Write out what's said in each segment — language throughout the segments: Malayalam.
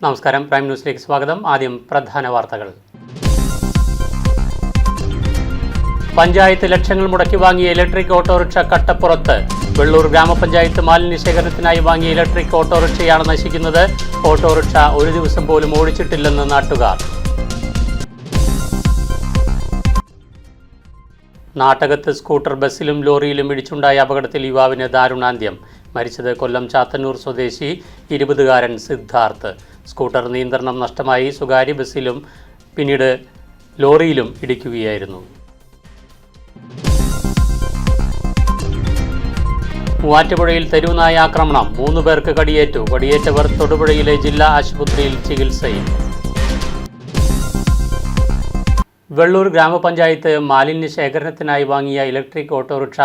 നമസ്കാരം, പ്രൈം ന്യൂസിലേക്ക് സ്വാഗതം. ആദ്യം പ്രധാന വാർത്തകൾ. പഞ്ചായത്ത് ലക്ഷങ്ങൾ മുടക്കി വാങ്ങിയ ഇലക്ട്രിക് ഓട്ടോറിക്ഷ കട്ടപ്പുറത്ത്. വെള്ളൂർ ഗ്രാമപഞ്ചായത്ത് മാലിന്യ ശേഖരണത്തിനായി വാങ്ങിയ ഇലക്ട്രിക് ഓട്ടോറിക്ഷയാണ് നശിക്കുന്നത്. ഓട്ടോറിക്ഷ ഒരു ദിവസം പോലും ഓടിച്ചിട്ടില്ലെന്ന് നാട്ടുകാർ. നാട്ടകത്ത് സ്കൂട്ടർ ബസ്സിലും ലോറിയിലും ഇടിച്ചുണ്ടായ അപകടത്തിൽ യുവാവിന് ദാരുണാന്ത്യം. മരിച്ചത് കൊല്ലം ചാത്തന്നൂർ സ്വദേശി 20-കാരൻ സിദ്ധാർത്ഥ്. സ്കൂട്ടർ നിയന്ത്രണം നഷ്ടമായി സ്വകാര്യ ബസ്സിലും പിന്നീട് ലോറിയിലും ഇടിക്കുകയായിരുന്നു. മൂവാറ്റുപുഴയിൽ തെരുവുനായ ആക്രമണം. 3 പേർക്ക് കടിയേറ്റു. കടിയേറ്റവർ തൊടുപുഴയിലെ ജില്ലാ ആശുപത്രിയിൽ ചികിത്സയിൽ. വെള്ളൂർ ഗ്രാമപഞ്ചായത്ത് മാലിന്യ ശേഖരണത്തിനായി വാങ്ങിയ ഇലക്ട്രിക് ഓട്ടോറിക്ഷ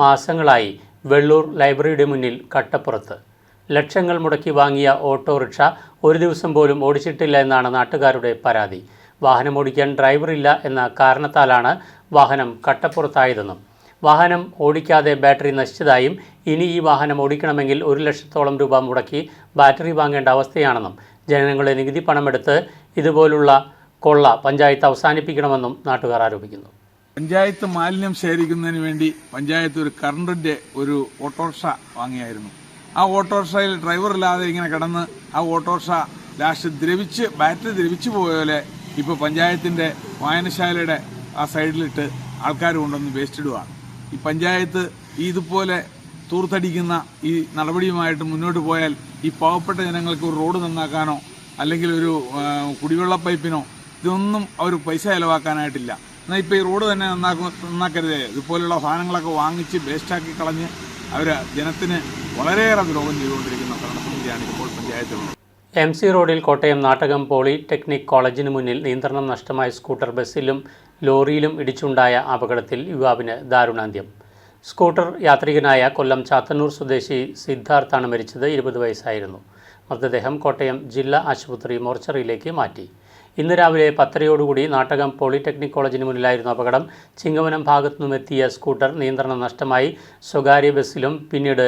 മാസങ്ങളായി വെള്ളൂർ ലൈബ്രറിയുടെ മുന്നിൽ കട്ടപ്പുറത്ത്. ലക്ഷങ്ങൾ മുടക്കി വാങ്ങിയ ഓട്ടോറിക്ഷ ഒരു ദിവസം പോലും ഓടിച്ചിട്ടില്ല എന്നാണ് നാട്ടുകാരുടെ പരാതി. വാഹനം ഓടിക്കാൻ ഡ്രൈവറില്ല എന്ന കാരണത്താലാണ് വാഹനം കട്ടപ്പുറത്തായതെന്നും വാഹനം ഓടിക്കാതെ ബാറ്ററി നശിച്ചതായും ഇനി ഈ വാഹനം ഓടിക്കണമെങ്കിൽ 1 ലക്ഷത്തോളം രൂപ മുടക്കി ബാറ്ററി വാങ്ങേണ്ട അവസ്ഥയാണെന്നും ജനങ്ങളുടെ നികുതി പണമെടുത്ത് ഇതുപോലുള്ള കൊള്ള പഞ്ചായത്ത് അവസാനിപ്പിക്കണമെന്നും നാട്ടുകാർ ആരോപിക്കുന്നു. പഞ്ചായത്ത് മാലിന്യം ശേഖരിക്കുന്നതിന് വേണ്ടി പഞ്ചായത്ത് ഒരു കറണ്ടിന്റെ ഒരു ഓട്ടോറിക്ഷ വാങ്ങിയായിരുന്നു. ആ ഓട്ടോറിക്ഷയിൽ ഡ്രൈവറില്ലാതെ ഇങ്ങനെ കിടന്ന് ആ ഓട്ടോറിക്ഷ ലാസ്റ്റ് ബാറ്ററി ദ്രവിച്ചു പോയ പോലെ ഇപ്പോൾ പഞ്ചായത്തിന്റെ വായനശാലയുടെ ആ സൈഡിലിട്ട് ആൾക്കാർ കൊണ്ടുവന്ന് വേസ്റ്റ് ഇടുകയാണ്. ഈ പഞ്ചായത്ത് ഇതുപോലെ തൂർത്തടിക്കുന്ന ഈ നടപടിയുമായിട്ട് മുന്നോട്ട് പോയാൽ ഈ പാവപ്പെട്ട ജനങ്ങൾക്ക് ഒരു റോഡ് നന്നാക്കാനോ അല്ലെങ്കിൽ ഒരു കുടിവെള്ള പൈപ്പിനോ ഇതൊന്നും അവർ പൈസ ചിലവാക്കാനായിട്ടില്ല. എന്നാൽ ഇപ്പോൾ ഈ റോഡ് തന്നെ നന്നാക്കരുതേ. ഇതുപോലുള്ള സാധനങ്ങളൊക്കെ വാങ്ങിച്ച് വേസ്റ്റാക്കി കളഞ്ഞ് അവർ ജനത്തിന് വളരെയേറെ ദ്രോഹം ചെയ്തുകൊണ്ടിരിക്കുന്ന ഭരണസമിതിയാണ് ഇപ്പോൾ പഞ്ചായത്തുള്ളത്. MC റോഡിൽ കോട്ടയം നാട്ടകം പോളിടെക്നിക് കോളേജിന് മുന്നിൽ നിയന്ത്രണം നഷ്ടമായ സ്കൂട്ടർ ബസ്സിലും ലോറിയിലും ഇടിച്ചുണ്ടായ അപകടത്തിൽ യുവാവിന് ദാരുണാന്ത്യം. സ്കൂട്ടർ യാത്രികനായ കൊല്ലം ചാത്തന്നൂർ സ്വദേശി സിദ്ധാർത്ഥാണ് മരിച്ചത്. 20 വയസ്സായിരുന്നു. മൃതദേഹം കോട്ടയം ജില്ലാ ആശുപത്രി മോർച്ചറിയിലേക്ക് മാറ്റി. ഇന്ന് രാവിലെ 10:30 നാട്ടകം പോളിടെക്നിക് കോളേജിന് മുന്നിലായിരുന്നു അപകടം. ചിങ്ങവനം ഭാഗത്തുനിന്നുമെത്തിയ സ്കൂട്ടർ നിയന്ത്രണം നഷ്ടമായി സ്വകാര്യ ബസ്സിലും പിന്നീട്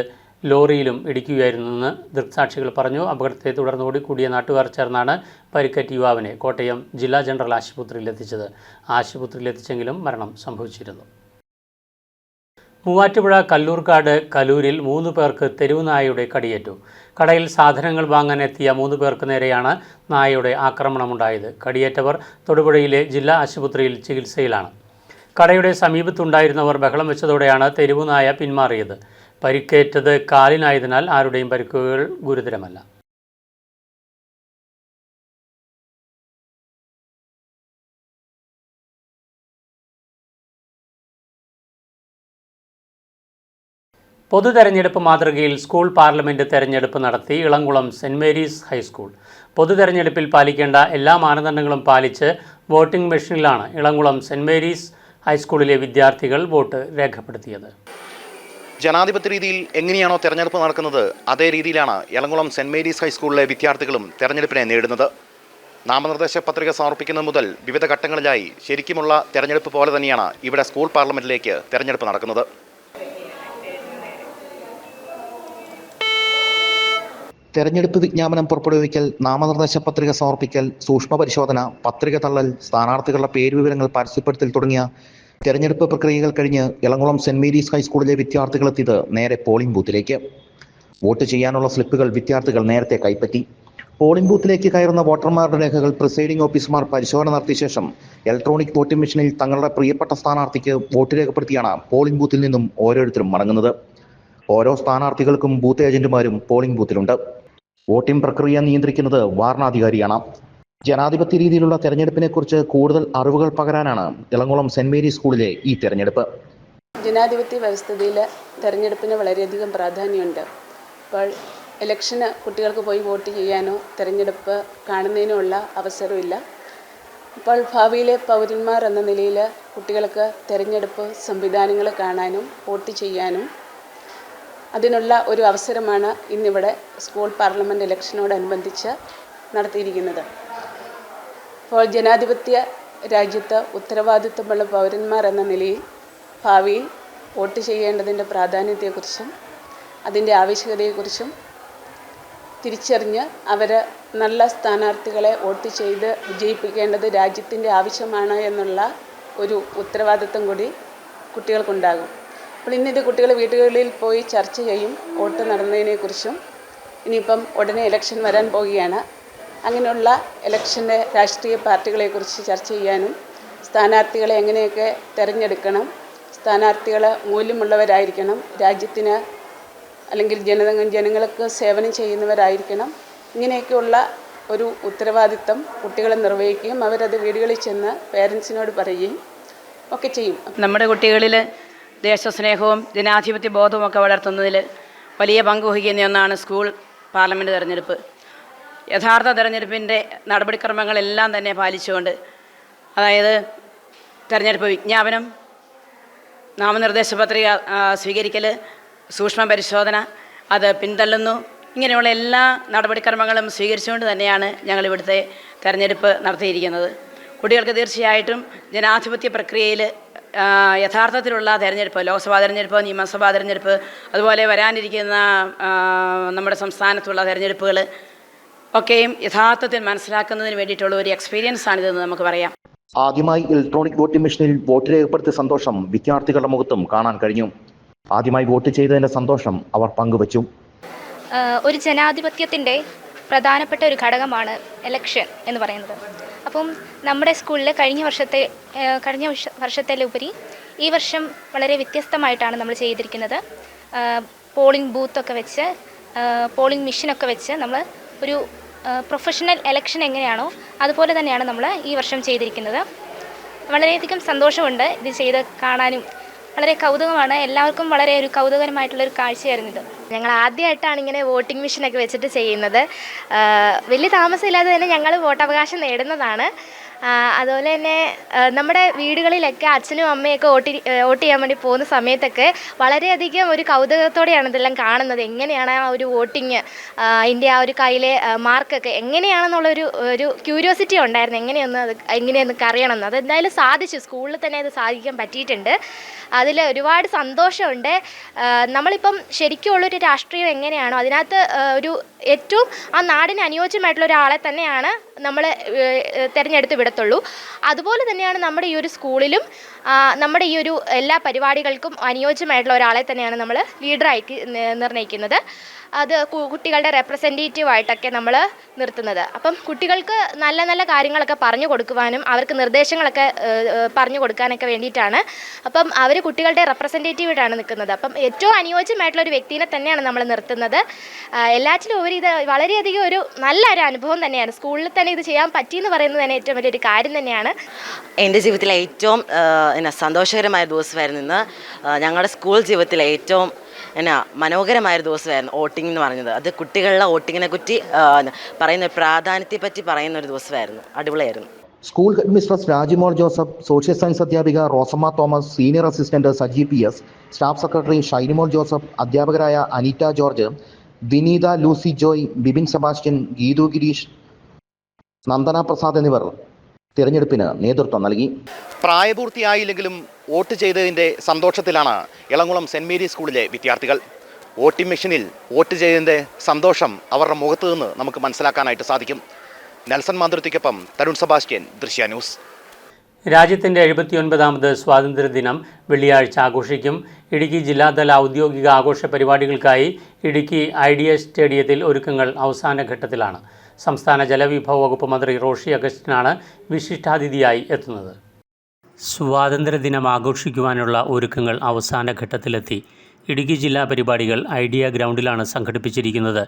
ലോറിയിലും ഇടിക്കുകയായിരുന്നെന്ന് ദൃക്സാക്ഷികൾ പറഞ്ഞു. അപകടത്തെ തുടർന്ന് ഓടിക്കൂടിയ നാട്ടുകാർ ചേർന്നാണ് പരിക്കേറ്റ യുവാവിനെ കോട്ടയം ജില്ലാ ജനറൽ ആശുപത്രിയിൽ എത്തിച്ചത്. ആശുപത്രിയിലെത്തിച്ചെങ്കിലും മരണം സംഭവിച്ചിരുന്നു. മൂവാറ്റുപുഴ കല്ലൂർക്കാട് കലൂരിൽ 3 പേർക്ക് തെരുവുനായയുടെ കടിയേറ്റു. കടയിൽ സാധനങ്ങൾ വാങ്ങാനെത്തിയ 3 പേർക്ക് നേരെയാണ് നായയുടെ ആക്രമണമുണ്ടായത്. കടിയേറ്റവർ തൊടുപുഴയിലെ ജില്ലാ ആശുപത്രിയിൽ ചികിത്സയിലാണ്. കടയുടെ സമീപത്തുണ്ടായിരുന്നവർ ബഹളം വെച്ചതോടെയാണ് തെരുവുനായ പിന്മാറിയത്. പരിക്കേറ്റത് കാലിനായതിനാൽ ആരുടെയും പരിക്കുകൾ ഗുരുതരമല്ല. പൊതുതെരഞ്ഞെടുപ്പ് മാതൃകയിൽ സ്കൂൾ പാർലമെൻറ്റ് തെരഞ്ഞെടുപ്പ് നടത്തി ഇളംകുളം സെൻറ് മേരീസ് ഹൈസ്കൂൾ. പൊതുതെരഞ്ഞെടുപ്പിൽ പാലിക്കേണ്ട എല്ലാ മാനദണ്ഡങ്ങളും പാലിച്ച് വോട്ടിംഗ് മെഷീനിലാണ് ഇളംകുളം സെൻറ് മേരീസ് ഹൈസ്കൂളിലെ വിദ്യാർത്ഥികൾ വോട്ട് രേഖപ്പെടുത്തിയത്. ജനാധിപത്യ രീതിയിൽ എങ്ങനെയാണോ തെരഞ്ഞെടുപ്പ് നടക്കുന്നത് അതേ രീതിയിലാണ് ഇളംകുളം സെൻറ് മേരീസ് ഹൈസ്കൂളിലെ വിദ്യാർത്ഥികളും തെരഞ്ഞെടുപ്പിനെ നേരിടുന്നത്. നാമനിർദ്ദേശ പത്രിക സമർപ്പിക്കുന്നത് മുതൽ വിവിധ ഘട്ടങ്ങളിലായി ശരിക്കുമുള്ള തെരഞ്ഞെടുപ്പ് പോലെ തന്നെയാണ് ഇവിടെ സ്കൂൾ പാർലമെൻറ്റിലേക്ക് തെരഞ്ഞെടുപ്പ് നടക്കുന്നത്. തെരഞ്ഞെടുപ്പ് വിജ്ഞാപനം പുറപ്പെടുവിക്കൽ, നാമനിർദ്ദേശ പത്രിക സമർപ്പിക്കൽ, സൂക്ഷ്മ പരിശോധന, പത്രിക തള്ളൽ, സ്ഥാനാർത്ഥികളുടെ പേരുവിവരങ്ങൾ പരസ്യപ്പെടുത്തൽ തുടങ്ങിയ തെരഞ്ഞെടുപ്പ് പ്രക്രിയകൾ കഴിഞ്ഞ് ഇളംകുളം സെൻറ് മേരീസ് ഹൈസ്കൂളിലെ വിദ്യാർത്ഥികളെത്തിയത് നേരെ പോളിംഗ് ബൂത്തിലേക്ക്. വോട്ട് ചെയ്യാനുള്ള സ്ലിപ്പുകൾ വിദ്യാർത്ഥികൾ നേരത്തെ കൈപ്പറ്റി. പോളിംഗ് ബൂത്തിലേക്ക് കയറുന്ന വോട്ടർമാരുടെ രേഖകൾ പ്രിസൈഡിംഗ് ഓഫീസർമാർ പരിശോധന നടത്തിയ ശേഷം ഇലക്ട്രോണിക് വോട്ടിംഗ് മെഷീനിൽ തങ്ങളുടെ പ്രിയപ്പെട്ട സ്ഥാനാർത്ഥിക്ക് വോട്ട് രേഖപ്പെടുത്തിയാണ് പോളിംഗ് ബൂത്തിൽ നിന്നും ഓരോരുത്തരും മടങ്ങുന്നത്. ഓരോ സ്ഥാനാർത്ഥികൾക്കും ബൂത്ത് ഏജന്റുമാരും പോളിംഗ് ബൂത്തിലുണ്ട്. വോട്ടിംഗ് പ്രക്രിയ നിയന്ത്രിക്കുന്നത് വാരണാധികാരിയാണ്. ജനാധിപത്യ രീതിയിലുള്ള തെരഞ്ഞെടുപ്പിനെ കുറിച്ച് കൂടുതൽ അറിവുകൾ പകരാനാണ് ഇളംകുളം സെൻറ് മേരീസ് സ്കൂളിലെ ഈ തെരഞ്ഞെടുപ്പ്. ജനാധിപത്യ വ്യവസ്ഥയിൽ തെരഞ്ഞെടുപ്പിന് വളരെയധികം പ്രാധാന്യമുണ്ട്. ഇപ്പോൾ ഇലക്ഷന് കുട്ടികൾക്ക് പോയി വോട്ട് ചെയ്യാനോ തെരഞ്ഞെടുപ്പ് കാണുന്നതിനോ ഉള്ള അവസരമില്ല. ഇപ്പോൾ ഭാവിയിലെ പൗരന്മാർ എന്ന നിലയിൽ കുട്ടികൾക്ക് തെരഞ്ഞെടുപ്പ് സംവിധാനങ്ങൾ കാണാനും വോട്ട് ചെയ്യാനും അതിനുള്ള ഒരു അവസരമാണ് ഇന്നിവിടെ സ്കൂൾ പാർലമെൻറ്റ് ഇലക്ഷനോടനുബന്ധിച്ച് നടത്തിയിരിക്കുന്നത്. അപ്പോൾ ജനാധിപത്യ രാജ്യത്ത് ഉത്തരവാദിത്വമുള്ള പൗരന്മാർ എന്ന നിലയിൽ ഭാവിയിൽ വോട്ട് ചെയ്യേണ്ടതിൻ്റെ പ്രാധാന്യത്തെക്കുറിച്ചും അതിൻ്റെ ആവശ്യകതയെക്കുറിച്ചും തിരിച്ചറിഞ്ഞ് അവർ നല്ല സ്ഥാനാർത്ഥികളെ വോട്ട് ചെയ്ത് വിജയിപ്പിക്കേണ്ടത് രാജ്യത്തിൻ്റെ ആവശ്യമാണ് എന്നുള്ള ഒരു ഉത്തരവാദിത്വം കൂടി കുട്ടികൾക്കുണ്ടാകും. അപ്പോൾ ഇന്നിത് കുട്ടികൾ വീടുകളിൽ പോയി ചർച്ച ചെയ്യും വോട്ട് നടന്നതിനെക്കുറിച്ചും. ഇനിയിപ്പം ഉടനെ ഇലക്ഷൻ വരാൻ പോവുകയാണ്. അങ്ങനെയുള്ള ഇലക്ഷൻ്റെ രാഷ്ട്രീയ പാർട്ടികളെക്കുറിച്ച് ചർച്ച ചെയ്യാനും സ്ഥാനാർത്ഥികളെ എങ്ങനെയൊക്കെ തിരഞ്ഞെടുക്കണം, സ്ഥാനാർത്ഥികൾ മൂല്യമുള്ളവരായിരിക്കണം, രാജ്യത്തിന് അല്ലെങ്കിൽ ജനങ്ങൾക്ക് സേവനം ചെയ്യുന്നവരായിരിക്കണം, ഇങ്ങനെയൊക്കെയുള്ള ഒരു ഉത്തരവാദിത്തം കുട്ടികൾ നിർവഹിക്കുകയും അവരത് വീടുകളിൽ ചെന്ന് പേരൻസിനോട് പറയുകയും ഒക്കെ ചെയ്യും. നമ്മുടെ കുട്ടികളിൽ ദേശസ്നേഹവും ജനാധിപത്യ ബോധവും ഒക്കെ വളർത്തുന്നതിൽ വലിയ പങ്ക് വഹിക്കുന്ന ഒന്നാണ് സ്കൂൾ പാർലമെൻറ്റ് തെരഞ്ഞെടുപ്പ്. യഥാർത്ഥ തെരഞ്ഞെടുപ്പിൻ്റെ നടപടിക്രമങ്ങളെല്ലാം തന്നെ പാലിച്ചുകൊണ്ട്, അതായത് തെരഞ്ഞെടുപ്പ് വിജ്ഞാപനം, നാമനിർദ്ദേശ പത്രിക സ്വീകരിക്കൽ, സൂക്ഷ്മ പരിശോധന, അത് പിന്തള്ളുന്നു, ഇങ്ങനെയുള്ള എല്ലാ നടപടിക്രമങ്ങളും സ്വീകരിച്ചുകൊണ്ട് തന്നെയാണ് ഞങ്ങളിവിടുത്തെ തെരഞ്ഞെടുപ്പ് നടത്തിയിരിക്കുന്നത്. കുട്ടികൾക്ക് തീർച്ചയായിട്ടും ജനാധിപത്യ പ്രക്രിയയിൽ യഥാർത്ഥത്തിലുള്ള തെരഞ്ഞെടുപ്പ്, ലോക്സഭാ തെരഞ്ഞെടുപ്പ്, നിയമസഭാ തെരഞ്ഞെടുപ്പ്, അതുപോലെ വരാനിരിക്കുന്ന നമ്മുടെ സംസ്ഥാനത്തുള്ള തെരഞ്ഞെടുപ്പുകൾ ഒക്കെയും യഥാർത്ഥത്തിൽ മനസ്സിലാക്കുന്നതിന് വേണ്ടിയിട്ടുള്ള ഒരു എക്സ്പീരിയൻസ് ആണിതെന്ന് നമുക്ക് പറയാം. ആദ്യമായി ഇലക്ട്രോണിക് വോട്ടിംഗ് മെഷീനിൽ വോട്ട് രേഖപ്പെടുത്തിയ സന്തോഷം വിദ്യാർത്ഥികളുടെ മുഖത്തും കാണാൻ കഴിഞ്ഞു. ആദ്യമായി വോട്ട് ചെയ്തതിൻ്റെ സന്തോഷം അവർ പങ്കുവച്ചു. ഒരു ജനാധിപത്യത്തിൻ്റെ പ്രധാനപ്പെട്ട ഒരു ഘടകമാണ് ഇലക്ഷൻ എന്ന് പറയുന്നത്. അപ്പം നമ്മുടെ സ്കൂളിൽ കഴിഞ്ഞ വർഷത്തിലുപരി ഈ വർഷം വളരെ വ്യത്യസ്തമായിട്ടാണ് നമ്മൾ ചെയ്തിരിക്കുന്നത്. പോളിംഗ് ബൂത്തൊക്കെ വെച്ച്, പോളിംഗ് മെഷീനൊക്കെ വെച്ച് നമ്മൾ ഒരു പ്രൊഫഷണൽ ഇലക്ഷൻ എങ്ങനെയാണോ അതുപോലെ തന്നെയാണ് നമ്മൾ ഈ വർഷം ചെയ്തിരിക്കുന്നത്. വളരെയധികം സന്തോഷമുണ്ട് ഇത് ചെയ്ത് കാണാനും. വളരെ കൗതുകമാണ്. എല്ലാവർക്കും വളരെ ഒരു കൗതുകരമായിട്ടുള്ളൊരു കാഴ്ചയായിരുന്നു ഇത്. ഞങ്ങൾ ആദ്യമായിട്ടാണ് ഇങ്ങനെ വോട്ടിംഗ് മെഷീനൊക്കെ വെച്ചിട്ട് ചെയ്യുന്നത്. വലിയ താമസമില്ലാതെ തന്നെ ഞങ്ങൾ വോട്ടവകാശം നേടുന്നതാണ്. അതുപോലെ തന്നെ നമ്മുടെ വീടുകളിലൊക്കെ അച്ഛനും അമ്മയൊക്കെ വോട്ട് ചെയ്യാൻ വേണ്ടി പോകുന്ന സമയത്തൊക്കെ വളരെയധികം ഒരു കൗതുകത്തോടെയാണ് ഇതെല്ലാം കാണുന്നത്. എങ്ങനെയാണ് ആ ഒരു വോട്ടിങ്, അതിൻ്റെ ആ ഒരു കയ്യിലെ മാർക്കൊക്കെ എങ്ങനെയാണെന്നുള്ളൊരു ക്യൂരിയോസിറ്റി ഉണ്ടായിരുന്നു. എങ്ങനെയൊന്നൊക്കെ അറിയണമെന്ന്. അതെന്തായാലും സാധിച്ചു. സ്കൂളിൽ തന്നെ അത് സാധിക്കാൻ പറ്റിയിട്ടുണ്ട്. അതിൽ ഒരുപാട് സന്തോഷമുണ്ട്. നമ്മളിപ്പം ശരിക്കുമുള്ളൊരു രാഷ്ട്രീയം എങ്ങനെയാണോ അതിനകത്ത് ഒരു ഏറ്റവും ആ നാടിന് അനുയോജ്യമായിട്ടുള്ള ഒരാളെ തന്നെയാണ് നമ്മൾ തിരഞ്ഞെടുത്ത് വിടത്തുള്ളൂ. അതുപോലെ തന്നെയാണ് നമ്മുടെ ഈ ഒരു സ്കൂളിലും നമ്മുടെ ഈ ഒരു എല്ലാ പരിപാടികൾക്കും അനുയോജ്യമായിട്ടുള്ള ഒരാളെ തന്നെയാണ് നമ്മൾ ലീഡറായിട്ട് നിർണ്ണയിക്കുന്നത്. അത് കുട്ടികളുടെ റെപ്രസെൻറ്റേറ്റീവായിട്ടൊക്കെ നമ്മൾ നിർത്തുന്നത്. അപ്പം കുട്ടികൾക്ക് നല്ല നല്ല കാര്യങ്ങളൊക്കെ പറഞ്ഞു കൊടുക്കുവാനും അവർക്ക് നിർദ്ദേശങ്ങളൊക്കെ പറഞ്ഞു കൊടുക്കാനൊക്കെ വേണ്ടിയിട്ടാണ്. അപ്പം അവർ കുട്ടികളുടെ റെപ്രസെൻറ്റേറ്റീവായിട്ടാണ് നിൽക്കുന്നത്. അപ്പം ഏറ്റവും അനുയോജ്യമായിട്ടുള്ള ഒരു വ്യക്തിനെ തന്നെയാണ് നമ്മൾ നിർത്തുന്നത്. എല്ലാറ്റിലും ഉപരി ഇത് വളരെയധികം ഒരു നല്ലൊരു അനുഭവം തന്നെയാണ്. സ്കൂളിൽ തന്നെ ഇത് ചെയ്യാൻ പറ്റിയെന്ന് പറയുന്നത് തന്നെ ഏറ്റവും വലിയൊരു കാര്യം തന്നെയാണ്. എൻ്റെ ജീവിതത്തിലെ ഏറ്റവും സന്തോഷകരമായ ദിവസമായിരുന്നു ഇന്ന്. ഞങ്ങളുടെ സ്കൂൾ ജീവിതത്തിലെ ഏറ്റവും മനോഹരമായൊരു ദിവസമായിരുന്നു വോട്ടിംഗ് എന്ന് പറഞ്ഞത്. അത് കുട്ടികളുടെ വോട്ടിങ്ങിനെ പറ്റി പറയുന്ന പ്രാധാന്യത്തെ പറ്റി പറയുന്ന ഒരു ദിവസമായിരുന്നു. അടിപൊളിയായിരുന്നു. School head mistress Rajimol Joseph, social science അധ്യാപിക Rosamma Thomas, senior assistant Saji PS, staff secretary Shinimol Joseph, അധ്യാപകരായ അനീറ്റ ജോർജ്, വിനീത ലൂസി ജോയ്, ബിബിൻ സെബാസ്റ്റ്യൻ, ഗീതു ഗിരീഷ്, നന്ദന പ്രസാദ് എന്നിവർ തിരഞ്ഞെടുപ്പിന് നേതൃത്വം നൽകി. പ്രായപൂർത്തിയായില്ലെങ്കിലും വോട്ട് ചെയ്തതിൻ്റെ സന്തോഷത്തിലാണ് ഇളംകുളം സെൻറ് മേരീസ് സ്കൂളിലെ വിദ്യാർത്ഥികൾ. വോട്ടിംഗ് മെഷീനിൽ വോട്ട് ചെയ്തതിൻ്റെ സന്തോഷം അവരുടെ മുഖത്തു നിന്ന് നമുക്ക് മനസ്സിലാക്കാനായിട്ട് സാധിക്കും. നെൽസൺ മാന്ത്രിക്കൊപ്പം തരുൺ സെബാസ്റ്റ്യൻ, ദൃശ്യ ന്യൂസ്. രാജ്യത്തിൻ്റെ 79ാമത് സ്വാതന്ത്ര്യദിനം വെള്ളിയാഴ്ച ആഘോഷിക്കും. ഇടുക്കി ജില്ലാതല ഔദ്യോഗിക ആഘോഷ പരിപാടികൾക്കായി ഇടുക്കി IDS സ്റ്റേഡിയത്തിൽ ഒരുക്കങ്ങൾ അവസാന ഘട്ടത്തിലാണ്. സംസ്ഥാന ജലവിഭവ വകുപ്പ് മന്ത്രി റോഷി അഗസ്റ്റിനാണ് വിശിഷ്ടാതിഥിയായി എത്തുന്നത്. സ്വാതന്ത്ര്യദിനം ആഘോഷിക്കുവാനുള്ള ഒരുക്കങ്ങൾ അവസാന ഘട്ടത്തിലെത്തി. ഇടുക്കി ജില്ലാ പരിപാടികൾ ഐഡിയ ഗ്രൗണ്ടിലാണ് സംഘടിപ്പിച്ചിരിക്കുന്നത്.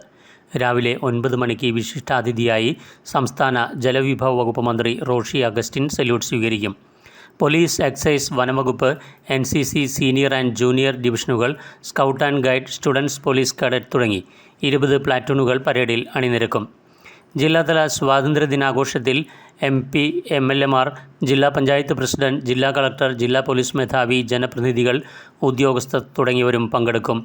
രാവിലെ 9 മണിക്ക് വിശിഷ്ടാതിഥിയായി സംസ്ഥാന ജലവിഭവ വകുപ്പ് മന്ത്രി റോഷി അഗസ്റ്റിൻ സല്യൂട്ട് സ്വീകരിക്കും. പോലീസ്, എക്സൈസ്, വനംവകുപ്പ്, NCC സീനിയർ ആൻഡ് ജൂനിയർ ഡിവിഷനുകൾ, scout and guide, students police cadet തുടങ്ങി 20 പ്ലാറ്റൂണുകൾ പരേഡിൽ അണിനിരക്കും. ജില്ലാതല സ്വാതന്ത്ര്യദിനാഘോഷത്തിൽ MP, MLAമാർ, ജില്ലാ പഞ്ചായത്ത് പ്രസിഡന്റ്, ജില്ലാ കളക്ടർ, ജില്ലാ പോലീസ് മേധാവി, ജനപ്രതിനിധികൾ, ഉദ്യോഗസ്ഥർ തുടങ്ങിയവരും പങ്കെടുക്കും.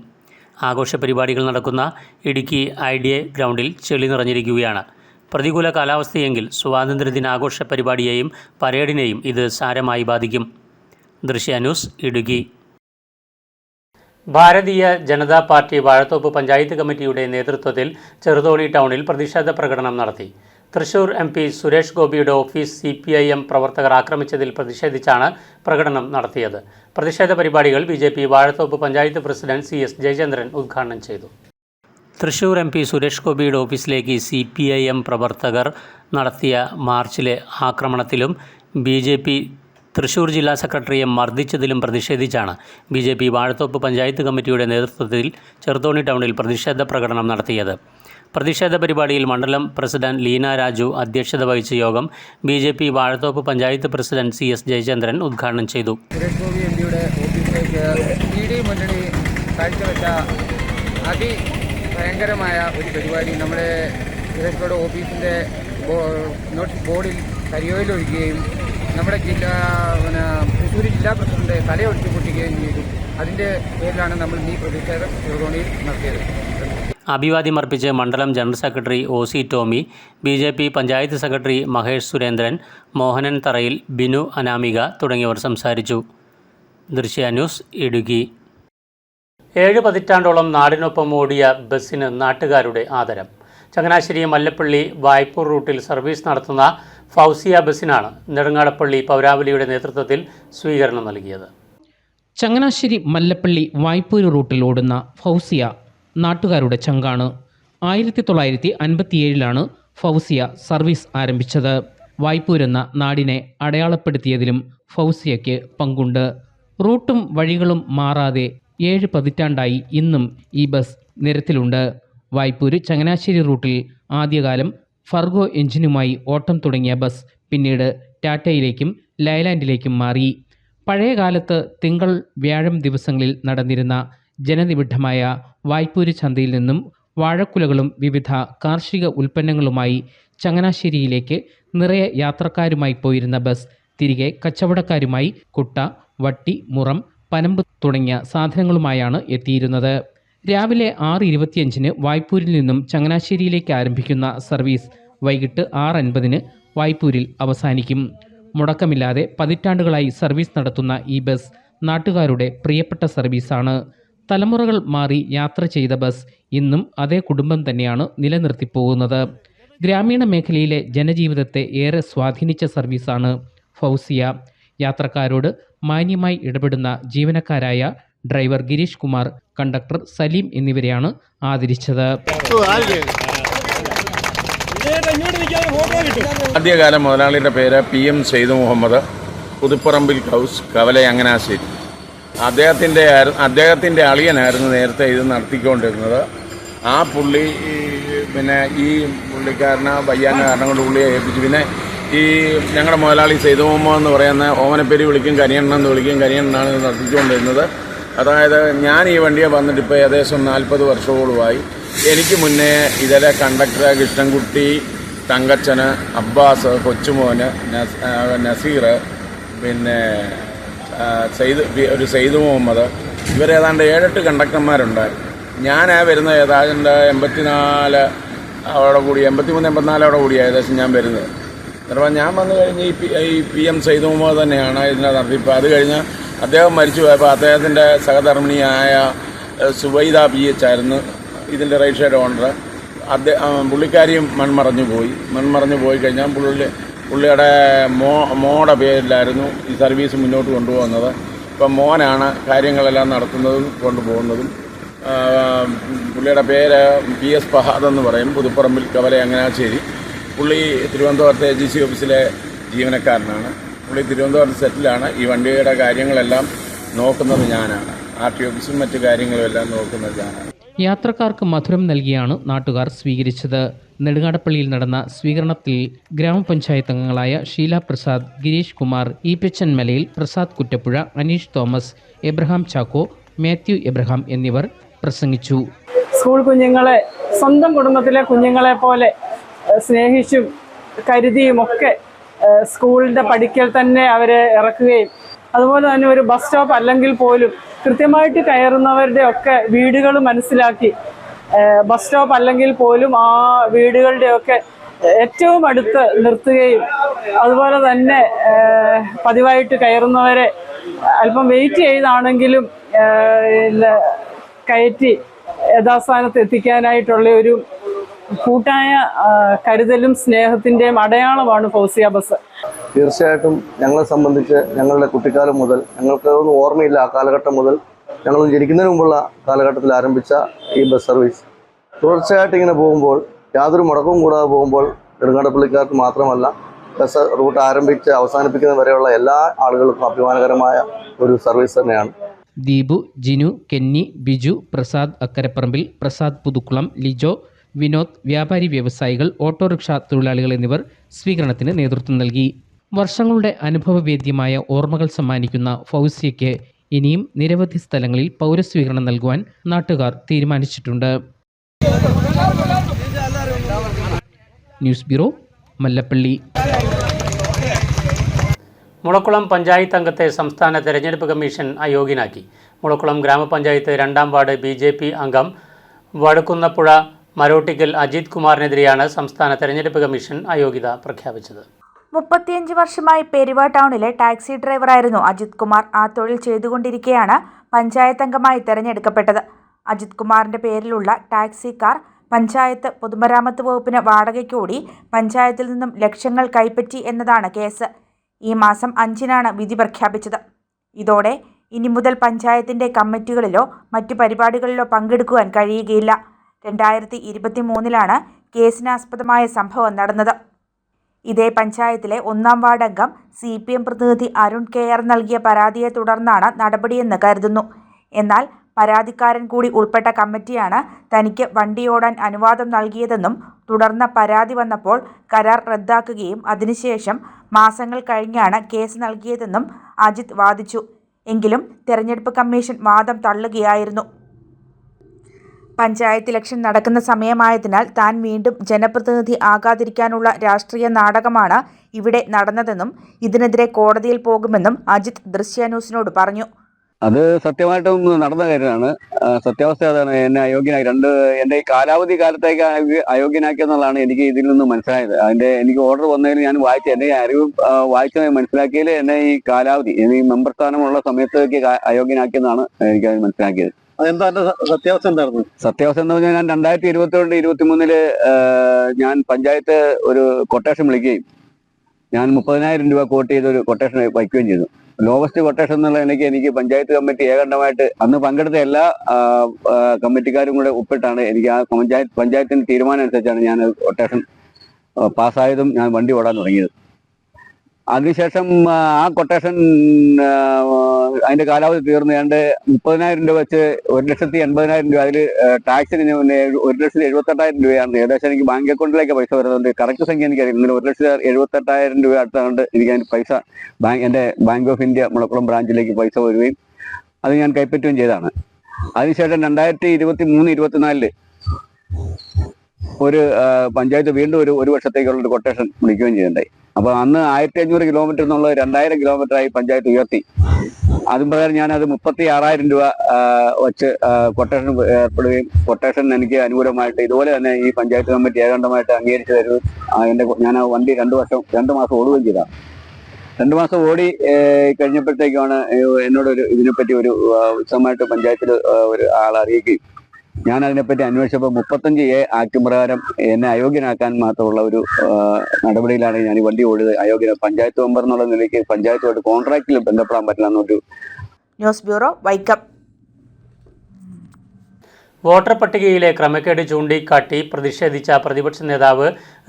ആഘോഷ പരിപാടികൾ നടക്കുന്ന ഇടുക്കി IDA ഗ്രൗണ്ടിൽ ചെളി നിറഞ്ഞിരിക്കുകയാണ്. പ്രതികൂല കാലാവസ്ഥയെങ്കിൽ സ്വാതന്ത്ര്യദിനാഘോഷ പരിപാടിയെയും പരേഡിനെയും ഇത് സാരമായി ബാധിക്കും. ദൃശ്യ ന്യൂസ്, ഇടുക്കി. ഭാരതീയ ജനതാ പാർട്ടി വാഴത്തോപ്പ് പഞ്ചായത്ത് കമ്മിറ്റിയുടെ നേതൃത്വത്തിൽ ചെറുതോണി ടൗണിൽ പ്രതിഷേധ പ്രകടനം നടത്തി. തൃശൂർ MP സുരേഷ് ഗോപിയുടെ ഓഫീസ് CPIM പ്രവർത്തകർ ആക്രമിച്ചതിൽ പ്രതിഷേധിച്ചാണ് പ്രകടനം നടത്തിയത്. പ്രതിഷേധ പരിപാടികൾ BJP Vazhathope panchayat president CS Jayachandran ഉദ്ഘാടനം ചെയ്തു. തൃശൂർ MP സുരേഷ് ഗോപിയുടെ ഓഫീസിലേക്ക് CPIM പ്രവർത്തകർ നടത്തിയ മാർച്ചിലെ ആക്രമണത്തിലും BJP തൃശൂർ ജില്ലാ സെക്രട്ടറിയെ മർദ്ദിച്ചതിലും പ്രതിഷേധിച്ചാണ് BJP വാഴത്തോപ്പ് പഞ്ചായത്ത് കമ്മിറ്റിയുടെ നേതൃത്വത്തിൽ ചെറുതോണി ടൗണിൽ പ്രതിഷേധ പ്രകടനം നടത്തിയത്. പ്രതിഷേധ പരിപാടിയിൽ മണ്ഡലം പ്രസിഡന്റ് ലീന രാജു അധ്യക്ഷത വഹിച്ച യോഗം BJP Vazhathope panchayat president CS Jayachandran ഉദ്ഘാടനം ചെയ്തു. സുരേഷ് ഗോപി MPയുടെ ഓഫീസിലേക്ക് PD മുന്നണി കാഴ്ചവെച്ച അതിഭയങ്കരമായ ഒരു പരിപാടി നമ്മുടെ സുരേഷ് ഗോപിയുടെ ഓഫീസിൻ്റെ നോട്ടീസ് ബോർഡിൽ കരിയോയിലൊഴിക്കുകയും നമ്മുടെ തൃശ്ശൂർ ജില്ലാ പ്രസിഡന്റ് തലയൊടിച്ചു പൊട്ടിക്കുകയും ചെയ്തു. അതിൻ്റെ പേരിലാണ് നമ്മൾ ഈ പ്രതിഷേധം ചെറുതോണിയിൽ നടത്തിയത്. അഭിവാദ്യം അർപ്പിച്ച് മണ്ഡലം general secretary OC Tomy, BJP panchayat secretary Mahesh Surendran, Mohanan Tharayil, Binu Anamika തുടങ്ങിയവർ സംസാരിച്ചു. ദൃശ്യ ന്യൂസ് ഇടുക്കി. 7 പതിറ്റാണ്ടോളം നാടിനൊപ്പം ഓടിയ ബസ്സിന് നാട്ടുകാരുടെ ആദരം. ചങ്ങനാശ്ശേരി മല്ലപ്പള്ളി വായ്പൂർ റൂട്ടിൽ സർവീസ് നടത്തുന്ന ഫൗസിയ ബസ്സിനാണ് നെടുങ്ങാടപ്പള്ളി പൗരാവലിയുടെ നേതൃത്വത്തിൽ സ്വീകരണം നൽകിയത്. ചങ്ങനാശ്ശേരി മല്ലപ്പള്ളി വായ്പൂർ റൂട്ടിൽ ഓടുന്ന ഫൗസിയ നാട്ടുകാരുടെ ചങ്കാണ്. 1957 ഫൗസിയ സർവീസ് ആരംഭിച്ചത്. വായ്പൂർ എന്ന നാടിനെ അടയാളപ്പെടുത്തിയതിലും ഫൗസിയയ്ക്ക് പങ്കുണ്ട്. റൂട്ടും വഴികളും മാറാതെ 7 പതിറ്റാണ്ടായി ഇന്നും ഈ ബസ് നിരത്തിലുണ്ട്. വായ്പൂർ ചങ്ങനാശ്ശേരി റൂട്ടിൽ ആദ്യകാലം ഫർഗോ എഞ്ചിനുമായി ഓട്ടം തുടങ്ങിയ ബസ് പിന്നീട് ടാറ്റയിലേക്കും ലൈലാൻഡിലേക്കും മാറി. പഴയകാലത്ത് തിങ്കൾ വ്യാഴം ദിവസങ്ങളിൽ നടന്നിരുന്ന ജനനിബിഡമായ വായ്പൂർ ചന്തയിൽ നിന്നും വാഴക്കുലകളും വിവിധ കാർഷിക ഉൽപ്പന്നങ്ങളുമായി ചങ്ങനാശ്ശേരിയിലേക്ക് നിറയെ യാത്രക്കാരുമായി പോയിരുന്ന ബസ് തിരികെ കച്ചവടക്കാരുമായി കുട്ട, വട്ടി, മുറം, പനമ്പ് തുടങ്ങിയ സാധനങ്ങളുമായാണ് എത്തിയിരുന്നത്. രാവിലെ 6:25 വായ്പൂരിൽ നിന്നും ചങ്ങനാശ്ശേരിയിലേക്ക് ആരംഭിക്കുന്ന സർവീസ് വൈകിട്ട് 6:50 വായ്പൂരിൽ അവസാനിക്കും. മുടക്കമില്ലാതെ പതിറ്റാണ്ടുകളായി സർവീസ് നടത്തുന്ന ഈ ബസ് നാട്ടുകാരുടെ പ്രിയപ്പെട്ട സർവീസാണ്. തലമുറകൾ മാറി യാത്ര ചെയ്ത ബസ് ഇന്നും അതേ കുടുംബം തന്നെയാണ് നിലനിർത്തിപ്പോകുന്നത്. ഗ്രാമീണ മേഖലയിലെ ജനജീവിതത്തെ ഏറെ സ്വാധീനിച്ച സർവീസാണ് ഫൗസിയ. യാത്രക്കാരോട് മാന്യമായി ഇടപെടുന്ന ജീവനക്കാരായ ഡ്രൈവർ ഗിരീഷ് കുമാർ, കണ്ടക്ടർ സലീം എന്നിവരെയാണ് ആദരിച്ചത്. ആദ്യകാല മുതലാളിയുടെ പേര് PM സെയ്ദ് മുഹമ്മദ്, പുതുപ്പറമ്പിൽ ഹൗസ്, കവല, ചങ്ങനാശ്ശേരി. അദ്ദേഹത്തിൻ്റെ അളിയനായിരുന്നു നേരത്തെ ഇത് നടത്തിക്കൊണ്ടിരുന്നത്. ആ പുള്ളി ഈ പുള്ളിക്കാരനെ വയ്യാൻ കാരണം കൊണ്ട് പുള്ളിയെ ഏൽപ്പിച്ചു. പിന്നെ ഈ ഞങ്ങളുടെ മുതലാളി സെയ്ദ് മുഹമ്മദ് എന്ന് പറയുന്ന ഓമനപ്പേരി വിളിക്കും, കരിയണ്ണ എന്ന് വിളിക്കും, കരിയണ്ണാണ് ഇത് നടത്തിച്ചുകൊണ്ടിരുന്നത്. അതായത് ഞാൻ ഈ വണ്ടിയെ വന്നിട്ട് ഇപ്പോൾ ഏകദേശം 40 വർഷത്തോളമായി. എനിക്ക് മുന്നേ ഇതിലെ കണ്ടക്ടർ കൃഷ്ണൻകുട്ടി, തങ്കച്ചന്, അബ്ബാസ്, കൊച്ചുമോന്, നസീർ, പിന്നെ സെയ്ദ് മുഹമ്മദ്, ഇവരേതാണ്ട് 7-8 കണ്ടക്ടർമാരുണ്ടായിരുന്നു. ഞാൻ വരുന്ന ഏതാണ്ട് 84 അവിടെ കൂടി 83-84 അവിടെ കൂടി ഏകദേശം ഞാൻ വരുന്നത്. അപ്പോൾ ഞാൻ വന്നു കഴിഞ്ഞ് ഈ PM സെയ്ദ് മുഹമ്മദ് തന്നെയാണ് ഇതിൻ്റെ നടത്തിപ്പ്. അത് കഴിഞ്ഞ് അദ്ദേഹം മരിച്ചു പോയപ്പോൾ അദ്ദേഹത്തിൻ്റെ സഹധർമ്മിണിയായ സുബൈദ PH ആയിരുന്നു ഇതിൻ്റെ റൈറ്റ് സൈഡ് ഓണർ. പുള്ളിക്കാരിയും മൺമറഞ്ഞു പോയി കഴിഞ്ഞാൽ പുള്ളിയുടെ മോടെ പേരിലായിരുന്നു ഈ സർവീസ് മുന്നോട്ട് കൊണ്ടുപോകുന്നത്. ഇപ്പം മോനാണ് കാര്യങ്ങളെല്ലാം നടത്തുന്നതും കൊണ്ടുപോകുന്നതും. പുള്ളിയുടെ പേര് PS ഫഹാദ് എന്ന് പറയും, പുതുപ്പറമ്പിൽ, കവല, ചങ്ങനാശ്ശേരി. പുള്ളി തിരുവനന്തപുരത്തെ AGC ഓഫീസിലെ ജീവനക്കാരനാണ്. പുള്ളി തിരുവനന്തപുരത്ത് സെറ്റിലാണ്. ഈ വണ്ടിയുടെ കാര്യങ്ങളെല്ലാം നോക്കുന്നത് ഞാനാണ്. RT ഓഫീസും മറ്റു കാര്യങ്ങളും എല്ലാം നോക്കുന്നത് ഞാനാണ്. യാത്രക്കാർക്ക് മധുരം നൽകിയാണ് നാട്ടുകാർ സ്വീകരിച്ചത്. നെടുങ്ങാടപ്പള്ളിയിൽ നടന്ന സ്വീകരണത്തിൽ ഗ്രാമപഞ്ചായത്ത് അംഗങ്ങളായ ഷീല പ്രസാദ്, ഗിരീഷ് കുമാർ, ഈപ്പച്ചൻ മലയിൽ, Prasad Kuttapuzha, Aneesh Thomas, Abraham Chacko, Mathew Abraham എന്നിവർ പ്രസംഗിച്ചു. സ്കൂൾ കുഞ്ഞുങ്ങളെ സ്വന്തം കുടുംബത്തിലെ കുഞ്ഞുങ്ങളെ പോലെ സ്നേഹിച്ചും കരുതിയുമൊക്കെ സ്കൂളിൻ്റെ പടിക്കൽ തന്നെ അവരെ ഇറക്കുകയും അതുപോലെ തന്നെ ഒരു ബസ് സ്റ്റോപ്പ് അല്ലെങ്കിൽ പോലും കൃത്യമായിട്ട് കയറുന്നവരുടെ ഒക്കെ വീടുകൾ മനസ്സിലാക്കി ബസ് സ്റ്റോപ്പ് അല്ലെങ്കിൽ പോലും ആ വീടുകളുടെയൊക്കെ ഏറ്റവും അടുത്ത് നിർത്തുകയും അതുപോലെ തന്നെ പതിവായിട്ട് കയറുന്നവരെ അല്പം വെയിറ്റ് ചെയ്താണെങ്കിലും കയറ്റി യഥാസ്ഥാനത്ത് എത്തിക്കാനായിട്ടുള്ള ഒരു കൂട്ടായ കരുതലും സ്നേഹത്തിൻ്റെയും അടയാളമാണ് ഫൗസിയ ബസ്. തീർച്ചയായിട്ടും ഞങ്ങളെ സംബന്ധിച്ച് ഞങ്ങളുടെ കുട്ടിക്കാലം മുതൽ, ഞങ്ങൾക്കൊന്നും ഓർമ്മയില്ല ആ കാലഘട്ടം മുതൽ, ഞങ്ങൾ ജനിക്കുന്നതിന് മുമ്പുള്ള കാലഘട്ടത്തിൽ ആരംഭിച്ച ഈ ബസ് സർവീസ് തുടർച്ചയായിട്ട് ഇങ്ങനെ പോകുമ്പോൾ, യാതൊരു മുടക്കവും കൂടാതെ പോകുമ്പോൾ, നെടുങ്ങാടപ്പള്ളിക്കാർക്ക് മാത്രമല്ല ബസ് റൂട്ട് ആരംഭിച്ച് അവസാനിപ്പിക്കുന്നത് വരെയുള്ള എല്ലാ ആളുകൾക്കും അഭിമാനകരമായ ഒരു സർവീസ് തന്നെയാണ്. ദീപു, ജിനു, കെന്നി, ബിജു, പ്രസാദ് അക്കരപ്പറമ്പിൽ, പ്രസാദ് പുതുക്കുളം, ലിജോ, വിനോദ്, വ്യാപാരി വ്യവസായികൾ, ഓട്ടോറിക്ഷ തൊഴിലാളികൾ എന്നിവർ സ്വീകരണത്തിന് നേതൃത്വം നൽകി. വർഷങ്ങളുടെ അനുഭവവേദ്യമായ ഓർമ്മകൾ സമ്മാനിക്കുന്ന ഫൗസിയയ്ക്ക് ഇനിയും നിരവധി സ്ഥലങ്ങളിൽ പൗരസ്വീകരണം നൽകുവാൻ നാട്ടുകാർ തീരുമാനിച്ചിട്ടുണ്ട്. News bureau, Mallappally. മുളക്കുളം പഞ്ചായത്ത് അംഗത്തെ സംസ്ഥാന തെരഞ്ഞെടുപ്പ് കമ്മീഷൻ അയോഗ്യനാക്കി. മുളക്കുളം ഗ്രാമപഞ്ചായത്ത് 2ാം വാർഡ് BJP അംഗം വടക്കുന്നപ്പുഴ മരോട്ടിക്കൽ അജിത് കുമാറിനെതിരെയാണ് സംസ്ഥാന തെരഞ്ഞെടുപ്പ് കമ്മീഷൻ അയോഗ്യത പ്രഖ്യാപിച്ചത്. 35 വർഷമായി പെരുവ ടൗണിലെ ടാക്സി ഡ്രൈവറായിരുന്നു അജിത് കുമാർ. ആ തൊഴിൽ ചെയ്തുകൊണ്ടിരിക്കെയാണ് പഞ്ചായത്ത് അംഗമായി തെരഞ്ഞെടുക്കപ്പെട്ടത്. അജിത് കുമാറിന്റെ പേരിലുള്ള ടാക്സി കാർ പഞ്ചായത്ത് പൊതുമരാമത്ത് വകുപ്പിന് വാടകയ്ക്കോടി പഞ്ചായത്തിൽ നിന്നും ലക്ഷങ്ങൾ കൈപ്പറ്റി എന്നതാണ് കേസ്. ഈ മാസം 5-നാണ് വിധി പ്രഖ്യാപിച്ചത്. ഇതോടെ ഇനി മുതൽ പഞ്ചായത്തിന്റെ കമ്മിറ്റികളിലോ മറ്റു പരിപാടികളിലോ പങ്കെടുക്കുവാൻ കഴിയുകയില്ല. 2023-ലാണ് കേസിനാസ്പദമായ സംഭവം നടന്നത്. ഇതേ പഞ്ചായത്തിലെ 1-ാം വാർഡ് അംഗം CPM പ്രതിനിധി അരുൺ KR നൽകിയ പരാതിയെ തുടർന്നാണ് നടപടിയെന്ന് കരുതുന്നു. എന്നാൽ പരാതിക്കാരൻ കൂടി ഉൾപ്പെട്ട കമ്മിറ്റിയാണ് തനിക്ക് വണ്ടിയോടാൻ അനുവാദം നൽകിയതെന്നും തുടർന്ന് പരാതി വന്നപ്പോൾ കരാർ റദ്ദാക്കുകയും അതിനുശേഷം മാസങ്ങൾ കഴിഞ്ഞാണ് കേസ് നൽകിയതെന്നും അജിത് വാദിച്ചു. എങ്കിലും തെരഞ്ഞെടുപ്പ് കമ്മീഷൻ വാദം തള്ളുകയായിരുന്നു. പഞ്ചായത്ത് ഇലക്ഷൻ നടക്കുന്ന സമയമായതിനാൽ താൻ വീണ്ടും ജനപ്രതിനിധി ആകാതിരിക്കാനുള്ള രാഷ്ട്രീയ നാടകമാണ് ഇവിടെ നടന്നതെന്നും ഇതിനെതിരെ കോടതിയിൽ പോകുമെന്നും അജിത് ദൃശ്യ ന്യൂസിനോട് പറഞ്ഞു. അത് സത്യമായിട്ടും നടന്ന കാര്യമാണ്. സത്യാവസ്ഥ അതാണ്. എന്നെ അയോഗ്യനാക്കി, എൻ്റെ ഈ കാലാവധി കാലത്തേക്ക് അയോഗ്യനാക്കിയെന്നുള്ളതാണ് എനിക്ക് ഇതിൽ നിന്ന് മനസ്സിലായത്. എനിക്ക് ഓർഡർ വന്നതിൽ ഞാൻ എൻ്റെ അറിവ് വായിച്ച് മനസ്സിലാക്കിയതിൽ എന്നെ ഈ കാലാവധി, ഈ മെമ്പർ സ്ഥാനമുള്ള സമയത്തേക്ക് അയോഗ്യനാക്കിയെന്നാണ് എനിക്കത് മനസ്സിലാക്കിയത്. അതെന്താ സത്യാവസ്ഥ എന്തായിരുന്നു? സത്യാവസ്ഥ എന്ന് പറഞ്ഞാൽ ഞാൻ 2022-23 ഞാൻ പഞ്ചായത്ത് ഒരു കൊട്ടേഷൻ വിളിക്കുകയും ഞാൻ 30,000 രൂപ കോട്ട് ചെയ്ത് ഒരു കൊട്ടേഷൻ വയ്ക്കുകയും ചെയ്തു. ലോവസ്റ്റ് കൊട്ടേഷൻ എന്നുള്ള എനിക്ക് പഞ്ചായത്ത് കമ്മിറ്റി ഏകണ്ഠമായിട്ട് അന്ന് പങ്കെടുത്ത എല്ലാ കമ്മിറ്റിക്കാരും കൂടെ ഒപ്പിട്ടാണ് എനിക്ക് ആ പഞ്ചായത്തിന്റെ തീരുമാനം അനുസരിച്ചാണ് ഞാൻ കൊട്ടേഷൻ പാസ്സായതും ഞാൻ വണ്ടി ഓടാൻ തുടങ്ങിയത്. അതിനുശേഷം ആ കൊട്ടേഷൻ അതിന്റെ കാലാവധി തീർന്ന് ഏതാണ്ട് 30,000 രൂപ വെച്ച് 1,80,000 രൂപ, അതിൽ ടാക്സിന് 1,78,000 രൂപയാണ് ഏകദേശം എനിക്ക് ബാങ്ക് അക്കൗണ്ടിലേക്ക് പൈസ വരുന്നുണ്ട്. കറക്റ്റ് സംഖ്യ എനിക്കറിയാം. 1,78,000 രൂപ അടുത്താണ് എനിക്ക് അതിന് പൈസ എൻ്റെ ബാങ്ക് ഓഫ് ഇന്ത്യ മുളക്കുളം ബ്രാഞ്ചിലേക്ക് പൈസ വരികയും അത് ഞാൻ കൈപ്പറ്റുകയും ചെയ്തതാണ്. അതിനുശേഷം 2023-24 ഒരു പഞ്ചായത്ത് വീണ്ടും ഒരു വർഷത്തേക്കുള്ള ഒരു കൊട്ടേഷൻ വിളിക്കുകയും ചെയ്യുന്നുണ്ടായി. അപ്പോൾ അന്ന് 1,500 കിലോമീറ്റർ എന്നുള്ളത് 2,000 കിലോമീറ്ററായി പഞ്ചായത്ത് ഉയർത്തി. അതും പ്രകാരം ഞാനത് 36,000 രൂപ വെച്ച് കൊട്ടേഷൻ ഏർപ്പെടുകയും കൊട്ടേഷൻ എനിക്ക് അനുകൂലമായിട്ട് ഇതുപോലെ തന്നെ ഈ പഞ്ചായത്ത് കമ്മിറ്റി ഏകാണ്ടമായിട്ട് അംഗീകരിച്ചു തരുകയും ഞാൻ ആ വണ്ടി 2 മാസം ഓടുകയും ചെയ്തതാണ്. 2 മാസം ഓടി കഴിഞ്ഞപ്പോഴത്തേക്കാണ് എന്നോട് ഇതിനെപ്പറ്റി ഒരു വിശദമായിട്ട് പഞ്ചായത്തിൽ ഒരു ആളെ അറിയിക്കുകയും ഞാൻ അതിനെപ്പറ്റി അന്വേഷിച്ചപ്പോൾ 35A ആക്ട് പ്രകാരം എന്നെ അയോഗ്യനാക്കാൻ മാത്രമുള്ള ഒരു നടപടിയിലാണ് ഞാൻ ഈ വണ്ടി ഓടിയത്. പഞ്ചായത്ത് മെമ്പർ എന്നുള്ള നിലയ്ക്ക് പഞ്ചായത്തുമായിട്ട് കോൺട്രാക്റ്റിൽ ബന്ധപ്പെടാൻ പറ്റില്ല എന്നൊരു. News bureau, Vaikom. വോട്ടർ പട്ടികയിലെ ക്രമക്കേട് ചൂണ്ടിക്കാട്ടി പ്രതിഷേധിച്ച പ്രതിപക്ഷ നേതാവ്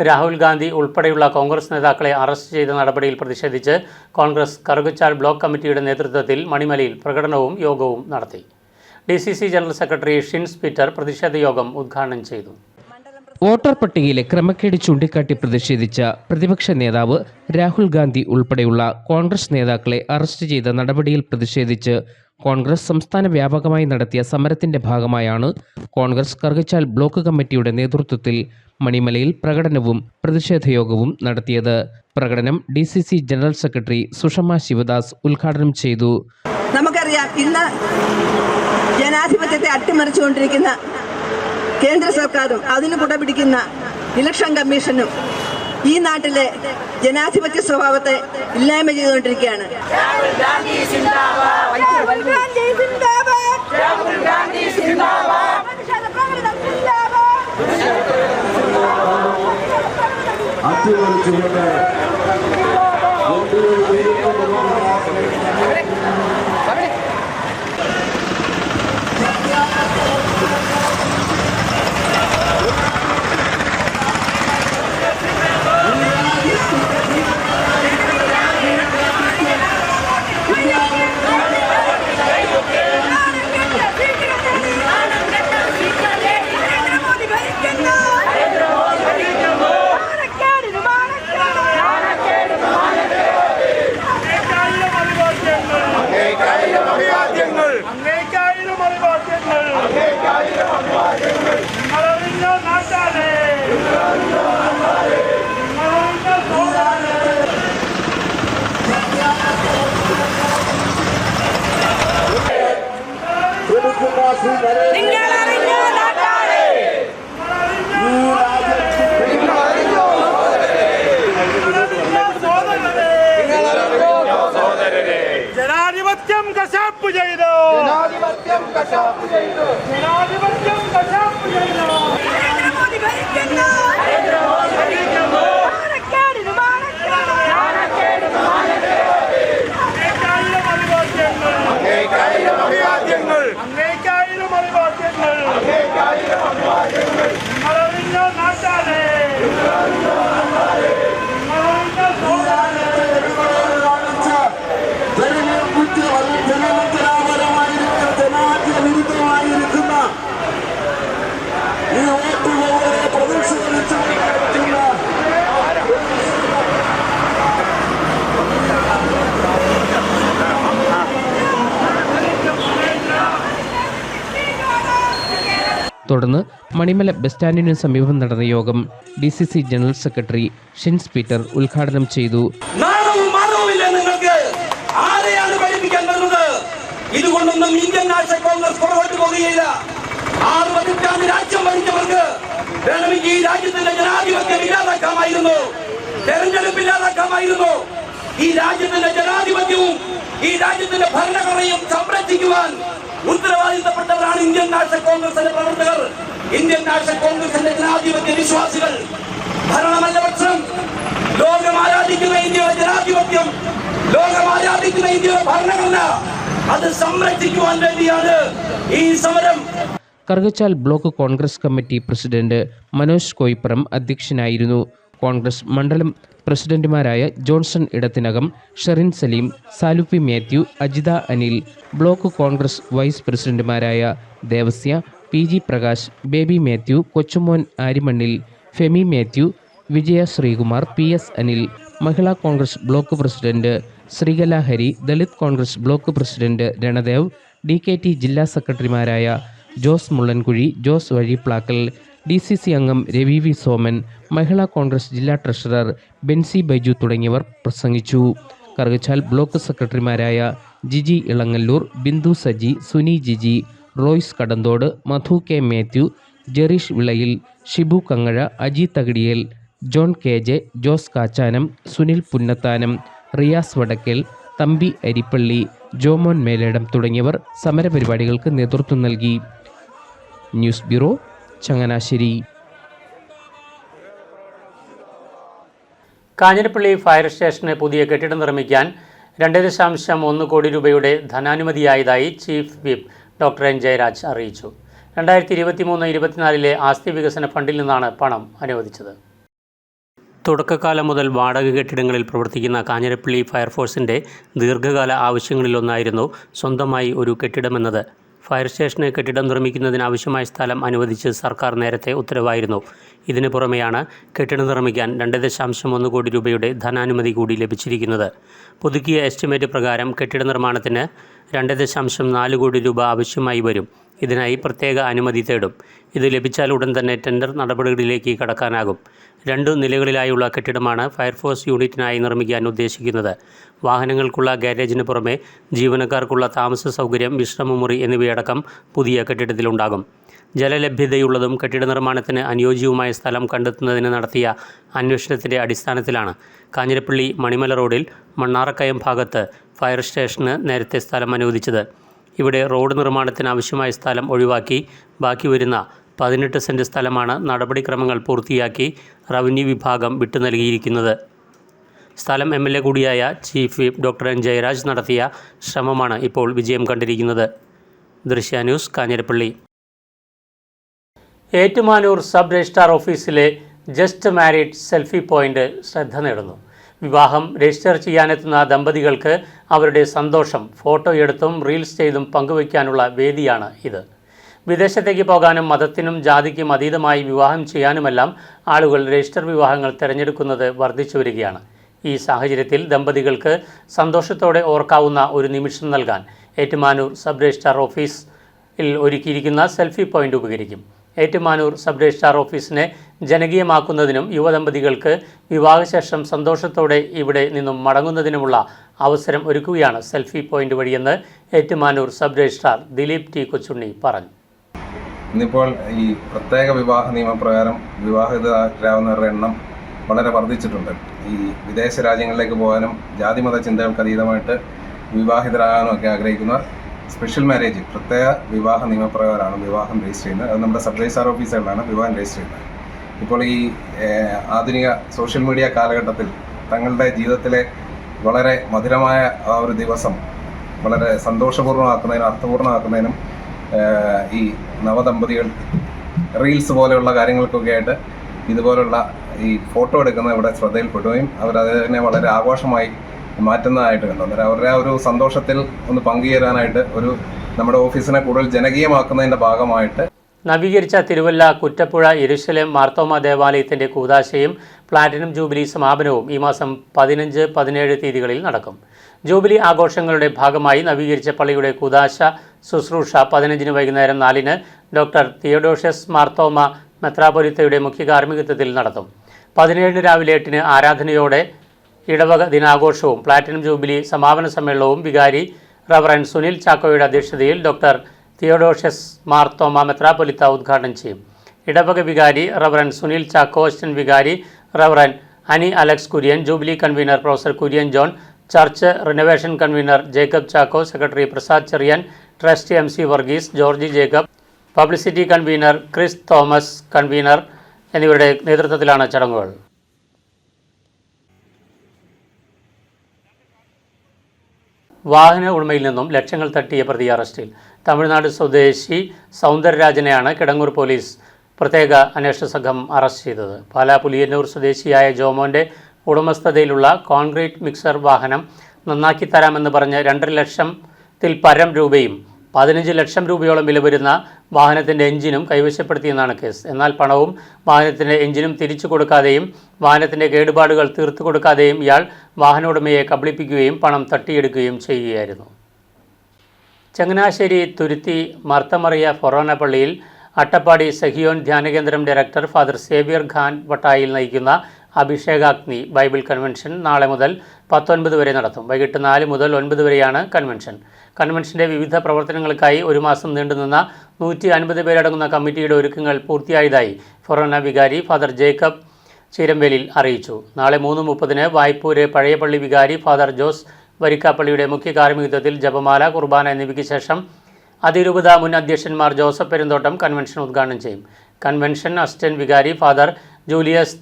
രാഹുൽ ഗാന്ധി ഉൾപ്പെടെയുള്ള കോൺഗ്രസ് നേതാക്കളെ അറസ്റ്റ് ചെയ്ത നടപടിയിൽ പ്രതിഷേധിച്ച് കോൺഗ്രസ് കറുകച്ചാൽ ബ്ലോക്ക് കമ്മിറ്റിയുടെ നേതൃത്വത്തിൽ മണിമലയിൽ പ്രകടനവും യോഗവും നടത്തി. DCC general secretary Shins Peter പ്രതിഷേധ യോഗം ഉദ്ഘാടനം ചെയ്തു. വോട്ടർ പട്ടികയിലെ ക്രമക്കേട് ചൂണ്ടിക്കാട്ടി പ്രതിഷേധിച്ച പ്രതിപക്ഷ നേതാവ് രാഹുൽ ഗാന്ധി ഉൾപ്പെടെയുള്ള കോൺഗ്രസ് നേതാക്കളെ അറസ്റ്റ് ചെയ്ത നടപടിയിൽ പ്രതിഷേധിച്ച് കോൺഗ്രസ് സംസ്ഥാന വ്യാപകമായി നടത്തിയ സമരത്തിന്റെ ഭാഗമായാണ് കോൺഗ്രസ് കറുകച്ചാൽ ബ്ലോക്ക് കമ്മിറ്റിയുടെ നേതൃത്വത്തിൽ മണിമലയിൽ പ്രകടനവും പ്രതിഷേധയോഗവും നടത്തിയത്. പ്രകടനം DCC general secretary Sushama Sivadas ഉദ്ഘാടനം ചെയ്തു. നമുക്കറിയാം, ഇന്ന് ജനാധിപത്യത്തെ അട്ടിമറിച്ചുകൊണ്ടിരിക്കുന്ന കേന്ദ്ര സർക്കാരും അതിന് കുടപിടിക്കുന്ന ഇലക്ഷൻ കമ്മീഷനും ഈ നാട്ടിലെ ജനാധിപത്യ സ്വഭാവത്തെ ഇല്ലായ്മ ചെയ്തുകൊണ്ടിരിക്കുകയാണ്. ജനാധിപത്യം കശാപ്പ് ചെയ്തു. ജനാധിപത്യം കശാപ്പ് ചെയ്തു. ജനാധിപത്യം കശാപ്പ് ചെയ്തു. നരേന്ദ്രമോദി ഭരിക്കുന്നു. നരേന്ദ്രമോദി ഭരിക്കുന്നു. മാനക്കേടിന് മാനക്കേട്. മാനക്കേടിന് മാനക്കേട്. അങ്ങേക്കായിരം അഭിവാദ്യങ്ങൾ. അങ്ങേക്കായിരം അഭിവാദ്യങ്ങൾ. അങ്ങേക്കായിരം അഭിവാദ്യങ്ങൾ. അങ്ങേക്കായിരം അഭിവാദ്യങ്ങൾ. നിങ്ങളറിഞ്ഞ നാട്ടാരെ. നിങ്ങളറിഞ്ഞ സോദരനെ. ജനാധിപത്യവിരുദ്ധമായിരിക്കുന്ന ഈ വോട്ടുകളെ പ്രതിഷേധിച്ചു തുടർന്ന് മണിമല ബസ് സ്റ്റാൻഡിനു സമീപം നടന്ന യോഗം DCC general secretary Shins Peter ഉദ്ഘാടനം ചെയ്തു. നിങ്ങൾക്ക് ആരെയാണ് പഠിപ്പിക്കാൻ വരുന്നത്? ഇതുകൊണ്ടൊന്നും ഇന്ത്യൻ നാഷണൽ കോൺഗ്രസ് പുറകോട്ട് പോകുകയില്ല. 6 പതിറ്റാണ്ട് രാജ്യം ഭരിച്ചവർക്ക് വേണമെങ്കിൽ ഈ രാജ്യത്തിന്റെ ജനാധിപത്യം ഇല്ലാതാക്കാമായിരുന്നു, തെരഞ്ഞെടുപ്പ് ഇല്ലാതാക്കാമായിരുന്നു. ഈ രാജ്യത്തിന്റെ ജനാധിപത്യവും ഈ രാജ്യത്തിന്റെ ഭരണഘടനയും സംരക്ഷിക്കുവാൻ ഉത്തരവാദിത്തപ്പെട്ടവരാണ് ഇന്ത്യൻ നാഷണൽ കോൺഗ്രസിന്റെ പ്രവർത്തകർ, ഇന്ത്യൻ നാഷണൽ കോൺഗ്രസിന്റെ ജനാധിപത്യ വിശ്വാസികൾ. ഭരണമല്ല പക്ഷം, ലോകം ആരാധിക്കുന്ന ഇന്ത്യയുടെ ജനാധിപത്യം, ലോകം ആരാധിക്കുന്ന ഇന്ത്യയുടെ ഭരണഘടന, അത് സംരക്ഷിക്കുവാൻ വേണ്ടിയാണ് ഈ സമരം. Karukachal block Congress committee president Manoj Koippuram അധ്യക്ഷനായിരുന്നു. കോൺഗ്രസ് മണ്ഡലം പ്രസിഡന്റുമാരായ ജോൺസൺ ഇടത്തിനകം, ഷെറിൻ സലീം, സാലുപ്പി മാത്യു, അജിത അനിൽ, ബ്ലോക്ക് കോൺഗ്രസ് വൈസ് പ്രസിഡന്റുമാരായ Devasya, PG Prakash, Baby Mathew, Kochumon Arimannil, Femi Mathew, Vijaya Sreekumar, PS Anil, Mahila Congress block president Sreekala Hari, Dalit Congress block president Ranadev, DKT ജില്ലാ സെക്രട്ടറിമാരായ ജോസ് മുള്ളൻകുഴി, ജോസ് വഴിപ്ലാക്കൽ, DCC അംഗം രവി വി സോമൻ, മഹിളാ കോൺഗ്രസ് ജില്ലാ ട്രഷറർ ബെൻസി ബൈജു തുടങ്ങിയവർ പ്രസംഗിച്ചു. കറുകച്ചാൽ ബ്ലോക്ക് സെക്രട്ടറിമാരായ ജിജി ഇളങ്ങല്ലൂർ, ബിന്ദു സജി, സുനി ജിജി, റോയ്സ് കടന്തോട്, മധു K മാത്യു, ജെറീഷ് വിളയിൽ, ഷിബു കങ്ങഴ, അജി തകിടിയേൽ, ജോൺ KJ, ജോസ് കാച്ചാനം, സുനിൽ പുന്നത്താനം, റിയാസ് വടക്കേൽ, തമ്പി അരിപ്പള്ളി, ജോമോൻ മേലേടം തുടങ്ങിയവർ സമരപരിപാടികൾക്ക് നേതൃത്വം നൽകി. News bureau, Changanassery. Kanjirappally fire സ്റ്റേഷന് പുതിയ കെട്ടിടം നിർമ്മിക്കാൻ 2.1 കോടി രൂപയുടെ ധനാനുമതിയായതായി chief whip doctor N Jayaraj അറിയിച്ചു. 2023-24 ആസ്തി വികസന ഫണ്ടിൽ നിന്നാണ് പണം അനുവദിച്ചത്. തുടക്കകാലം മുതൽ വാടക കെട്ടിടങ്ങളിൽ പ്രവർത്തിക്കുന്ന കാഞ്ഞിരപ്പള്ളി ഫയർഫോഴ്സിൻ്റെ ദീർഘകാല ആവശ്യങ്ങളിലൊന്നായിരുന്നു സ്വന്തമായി ഒരു കെട്ടിടമെന്നത്. ഫയർ സ്റ്റേഷന് കെട്ടിടം നിർമ്മിക്കുന്നതിനാവശ്യമായ സ്ഥലം അനുവദിച്ച് സർക്കാർ നേരത്തെ ഉത്തരവായിരുന്നു. ഇതിനു പുറമെയാണ് കെട്ടിടം നിർമ്മിക്കാൻ 2.1 കോടി രൂപയുടെ ധനാനുമതി കൂടി ലഭിച്ചിരിക്കുന്നത്. പുതുക്കിയ എസ്റ്റിമേറ്റ് പ്രകാരം കെട്ടിട നിർമ്മാണത്തിന് 2.4 കോടി രൂപ ആവശ്യമായി വരും. ഇതിനായി പ്രത്യേക അനുമതി തേടും. ഇത് ലഭിച്ചാൽ ഉടൻ തന്നെ ടെൻഡർ നടപടികളിലേക്ക് കടക്കാനാകും. 2 നിലകളിലായുള്ള കെട്ടിടമാണ് ഫയർഫോഴ്സ് യൂണിറ്റിനായി നിർമ്മിക്കാൻ ഉദ്ദേശിക്കുന്നത്. വാഹനങ്ങൾക്കുള്ള ഗാരേജിന് പുറമെ ജീവനക്കാർക്കുള്ള താമസ സൗകര്യം, വിശ്രമമുറി എന്നിവയടക്കം പുതിയ കെട്ടിടത്തിലുണ്ടാകും. ജലലഭ്യതയുള്ളതും കെട്ടിട നിർമ്മാണത്തിന് അനുയോജ്യവുമായ സ്ഥലം കണ്ടെത്തുന്നതിന് നടത്തിയ അന്വേഷണത്തിൻ്റെ അടിസ്ഥാനത്തിലാണ് കാഞ്ഞിരപ്പള്ളി മണിമല റോഡിൽ മണ്ണാറക്കയം ഭാഗത്ത് ഫയർ സ്റ്റേഷന് നേരത്തെ സ്ഥലം അനുവദിച്ചത്. ഇവിടെ റോഡ് നിർമ്മാണത്തിന് ആവശ്യമായ സ്ഥലം ഒഴിവാക്കി ബാക്കി വരുന്ന 18 സെൻറ്റ് സ്ഥലമാണ് നടപടിക്രമങ്ങൾ പൂർത്തിയാക്കി റവന്യൂ വിഭാഗം വിട്ടു നൽകിയിരിക്കുന്നത്. സ്ഥലം MLA കൂടിയായ chief whip doctor N. Jayaraj നടത്തിയ ശ്രമമാണ് ഇപ്പോൾ വിജയം കണ്ടിരിക്കുന്നത്. ദൃശ്യ news, Kanjirappally. Ettumanoor sub registrar ഓഫീസിലെ ജസ്റ്റ് മാരീഡ് സെൽഫി പോയിന്റ് ശ്രദ്ധ നേടുന്നു. വിവാഹം രജിസ്റ്റർ ചെയ്യാനെത്തുന്ന ദമ്പതികൾക്ക് അവരുടെ സന്തോഷം ഫോട്ടോയെടുത്തും റീൽസ് ചെയ്തും പങ്കുവയ്ക്കാനുള്ള വേദിയാണ് ഇത്. വിദേശത്തേക്ക് പോകാനും മതത്തിനും ജാതിക്കും അതീതമായി വിവാഹം ചെയ്യാനുമെല്ലാം ആളുകൾ രജിസ്റ്റർ വിവാഹങ്ങൾ തിരഞ്ഞെടുക്കുന്നത് വർദ്ധിച്ചു വരികയാണ്. ഈ സാഹചര്യത്തിൽ ദമ്പതികൾക്ക് സന്തോഷത്തോടെ ഓർക്കാവുന്ന ഒരു നിമിഷം നൽകാൻ ഏറ്റുമാനൂർ സബ് രജിസ്ട്രാർ ഓഫീസിൽ ഒരുക്കിയിരിക്കുന്ന സെൽഫി പോയിന്റ് ഉപകരിക്കും. ഏറ്റുമാനൂർ സബ് രജിസ്ട്രാർ ഓഫീസിനെ ജനകീയമാക്കുന്നതിനും യുവദമ്പതികൾക്ക് വിവാഹശേഷം സന്തോഷത്തോടെ ഇവിടെ നിന്നും മടങ്ങുന്നതിനുമുള്ള അവസരം ഒരുക്കുകയാണ് സെൽഫി പോയിന്റ് വഴിയെന്ന് Ettumanoor sub registrar Dileep T Kochunni പറഞ്ഞു. ഇന്നിപ്പോൾ ഈ പ്രത്യേക വിവാഹ നിയമപ്രകാരം വിവാഹിതരാകുന്നവരുടെ എണ്ണം വളരെ വർദ്ധിച്ചിട്ടുണ്ട്. ഈ വിദേശ രാജ്യങ്ങളിലേക്ക് പോകാനും ജാതിമത ചിന്തകൾക്ക് അതീതമായിട്ട് വിവാഹിതരാകാനും ഒക്കെ ആഗ്രഹിക്കുന്നവർ സ്പെഷ്യൽ മാരേജ് പ്രത്യേക വിവാഹ നിയമപ്രകാരമാണ് വിവാഹം രജിസ്റ്റർ ചെയ്യുന്നത്. അത് നമ്മുടെ സബ് രജിസ്ട്രാർ ഓഫീസുകളിലാണ് വിവാഹം രജിസ്റ്റർ ചെയ്യുന്നത്. ഇപ്പോൾ ഈ ആധുനിക സോഷ്യൽ മീഡിയ കാലഘട്ടത്തിൽ തങ്ങളുടെ ജീവിതത്തിലെ വളരെ മധുരമായ ആ ഒരു ദിവസം വളരെ സന്തോഷപൂർണ്ണമാക്കുന്നതിനും അർത്ഥപൂർണ്ണമാക്കുന്നതിനും ഈ നവദമ്പതികൾ റീൽസ് പോലെയുള്ള കാര്യങ്ങൾക്കൊക്കെ ആയിട്ട് ഇതുപോലുള്ള ഈ ഫോട്ടോ എടുക്കുന്നത് ഇവിടെ ശ്രദ്ധയിൽപ്പെടുകയും അവരതിനെ വളരെ ആഘോഷമായി മാറ്റുന്നതായിട്ട് കണ്ടു. അന്നേരം അവരുടെ ആ ഒരു സന്തോഷത്തിൽ ഒന്ന് പങ്കുചേരാനായിട്ട് ഒരു നമ്മുടെ ഓഫീസിനെ കൂടുതൽ ജനകീയമാക്കുന്നതിൻ്റെ ഭാഗമായിട്ട് നവീകരിച്ച തിരുവല്ല കുറ്റപ്പുഴ യെരുശലേം മാർത്തോമ ദേവാലയത്തിൻ്റെ കൂദാശയും പ്ലാറ്റിനം ജൂബിലി സമാപനവും ഈ മാസം 15, 17 തീയതികളിൽ നടക്കും. ജൂബിലി ആഘോഷങ്ങളുടെ ഭാഗമായി നവീകരിച്ച പള്ളിയുടെ കൂദാശ ശുശ്രൂഷ 15 വൈകുന്നേരം 4 ഡോക്ടർ തിയോഡോഷ്യസ് മാർത്തോമ മെത്രാപ്പൊലീത്തയുടെ മുഖ്യ കാർമ്മികത്വത്തിൽ നടത്തും. 17 രാവിലെ 8 ആരാധനയോടെ ഇടവക ദിനാഘോഷവും പ്ലാറ്റിനം ജൂബിലി സമാപന സമ്മേളനവും വികാരി റവറൻ സുനിൽ ചാക്കോയുടെ അധ്യക്ഷതയിൽ ഡോക്ടർ തിയോഡോഷ്യസ് മാർത്തോമ മെത്രാപ്പൊലീത്ത ഉദ്ഘാടനം ചെയ്യും. ഇടവക വികാരി റവറൻ സുനിൽ ചാക്കോ, അസിസ്റ്റന്റ് വികാരി reverend Ani Alex Kurian, jubilee convener professor Kurian John, church renovation convener Jacob Chacko, secretary Prasad Cherian, trustee MC Varghese, Georgy Jacob, publicity convener Chris Thomas convener എന്നിവരുടെ നേതൃത്വത്തിലാണ് ചടങ്ങുകൾ. വാഹന ഉടമയിൽ നിന്നും ലക്ഷങ്ങൾ തട്ടിയ പ്രതി അറസ്റ്റിൽ. തമിഴ്നാട് സ്വദേശി സൗന്ദരരാജനെയാണ് കിടങ്ങൂർ പോലീസ് പ്രത്യേക അന്വേഷണ സംഘം അറസ്റ്റ് ചെയ്തത്. പാലാ പുലിയന്നൂർ സ്വദേശിയായ ജോമോൻ്റെ ഉടമസ്ഥതയിലുള്ള കോൺക്രീറ്റ് മിക്സർ വാഹനം നന്നാക്കി തരാമെന്ന് പറഞ്ഞ് 2.5 ലക്ഷത്തിൽ പരം രൂപയും 15 ലക്ഷം രൂപയോളം വില വരുന്ന വാഹനത്തിൻ്റെ എഞ്ചിനും കൈവശപ്പെടുത്തിയെന്നാണ് കേസ്. എന്നാൽ പണവും വാഹനത്തിൻ്റെ എഞ്ചിനും തിരിച്ചു കൊടുക്കാതെയും വാഹനത്തിൻ്റെ കേടുപാടുകൾ തീർത്തു കൊടുക്കാതെയും ഇയാൾ വാഹന ഉടമയെ കബളിപ്പിക്കുകയും പണം തട്ടിയെടുക്കുകയും ചെയ്യുകയായിരുന്നു. ചങ്ങനാശ്ശേരി തുരുത്തി മാർത്തമറിയ ഫൊറോന പള്ളിയിൽ അട്ടപ്പാടി സഹിയോൻ ധ്യാനകേന്ദ്രം ഡയറക്ടർ ഫാദർ സേവ്യർ ഖാൻ വട്ടായിൽ നയിക്കുന്ന അഭിഷേകാഗ്നി ബൈബിൾ കൺവെൻഷൻ നാളെ മുതൽ 19 വരെ നടത്തും. വൈകിട്ട് 4 മുതൽ 9 വരെയാണ് കൺവെൻഷൻ. കൺവെൻഷൻ്റെ വിവിധ പ്രവർത്തനങ്ങൾക്കായി 1 മാസം നീണ്ടുനിന്ന 150 പേരടങ്ങുന്ന കമ്മിറ്റിയുടെ ഒരുക്കങ്ങൾ പൂർത്തിയായതായി ഫൊറോന വികാരി ഫാദർ ജേക്കബ് ചീരമ്പേലിൽ അറിയിച്ചു. നാളെ 3:30 വായ്പൂര് പഴയ പള്ളി വികാരി ഫാദർ ജോസ് വരിക്കാപ്പള്ളിയുടെ മുഖ്യ കാർമ്മികത്വത്തിൽ ജപമാല, കുർബാന എന്നിവയ്ക്ക് ശേഷം അതിരൂപത മുൻ അധ്യക്ഷന്മാർ ജോസഫ് പെരുന്തോട്ടം കൺവെൻഷൻ ഉദ്ഘാടനം ചെയ്യും. കൺവെൻഷൻ അസിസ്റ്റന്റ് വികാരി ഫാദർ ജൂലിയസ്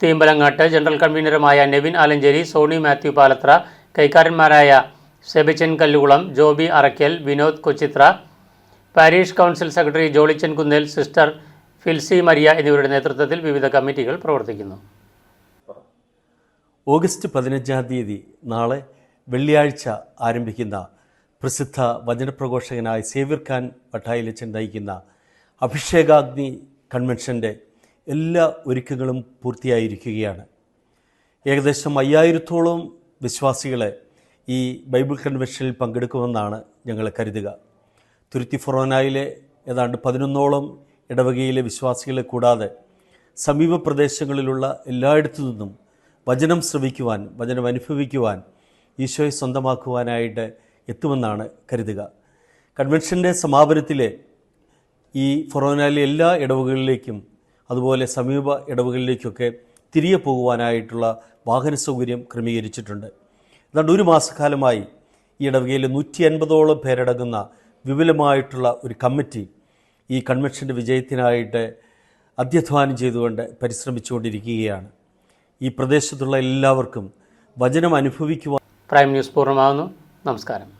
തീമ്പലങ്ങാട്ട്, ജനറൽ കൺവീനറുമായ നെവിൻ ആലഞ്ചേരി, സോണി മാത്യു പാലത്ര, കൈക്കാരന്മാരായ Sebichan Kallukulam, Joby Arackal, Vinod Kochithra, parish council secretary Jollychan Kunnel, sister Filsy Maria എന്നിവരുടെ നേതൃത്വത്തിൽ വിവിധ കമ്മിറ്റികൾ പ്രവർത്തിക്കുന്നു. ഓഗസ്റ്റ് 15-ാം തീയതി നാളെ വെള്ളിയാഴ്ച ആരംഭിക്കുന്ന പ്രസിദ്ധ വചനപ്രഘോഷകനായ സേവ്യർ ഖാൻ വട്ടായിലച്ചൻ നയിക്കുന്ന അഭിഷേകാഗ്നി കൺവെൻഷൻ്റെ എല്ലാ ഒരുക്കങ്ങളും പൂർത്തിയായിരിക്കുകയാണ്. ഏകദേശം 5000-ഓളം വിശ്വാസികളെ ഈ ബൈബിൾ കൺവെൻഷനിൽ പങ്കെടുക്കുമെന്നാണ് ഞങ്ങൾ കരുതുക. തുരുത്തി ഫൊറോനയിലെ ഏതാണ്ട് 11ഓളം ഇടവകയിലെ വിശ്വാസികളെ കൂടാതെ സമീപ പ്രദേശങ്ങളിലുള്ള എല്ലായിടത്തു നിന്നും വചനം ശ്രവിക്കുവാൻ, വചനം അനുഭവിക്കുവാൻ, ഈശോയെ സ്വന്തമാക്കുവാനായിട്ട് എത്തുമെന്നാണ് കരുതുക. കൺവെൻഷൻ്റെ സമാപനത്തിലെ ഈ ഫൊറോനയിലെ എല്ലാ ഇടവകളിലേക്കും അതുപോലെ സമീപ ഇടവകളിലേക്കൊക്കെ തിരികെ പോകുവാനായിട്ടുള്ള വാഹന സൗകര്യം ക്രമീകരിച്ചിട്ടുണ്ട്. ഏതാണ്ട് 1 മാസക്കാലമായി ഈ ഇടവകയിൽ 150ഓളം പേരടങ്ങുന്ന വിപുലമായിട്ടുള്ള ഒരു കമ്മിറ്റി ഈ കൺവെൻഷൻ്റെ വിജയത്തിനായിട്ട് അത്യധ്വാനം ചെയ്തുകൊണ്ട് പരിശ്രമിച്ചുകൊണ്ടിരിക്കുകയാണ്. ഈ പ്രദേശത്തുള്ള എല്ലാവർക്കും വചനം അനുഭവിക്കുവാൻ. പ്രൈം ന്യൂസ് പൂർണ്ണമാകുന്നു. നമസ്കാരം.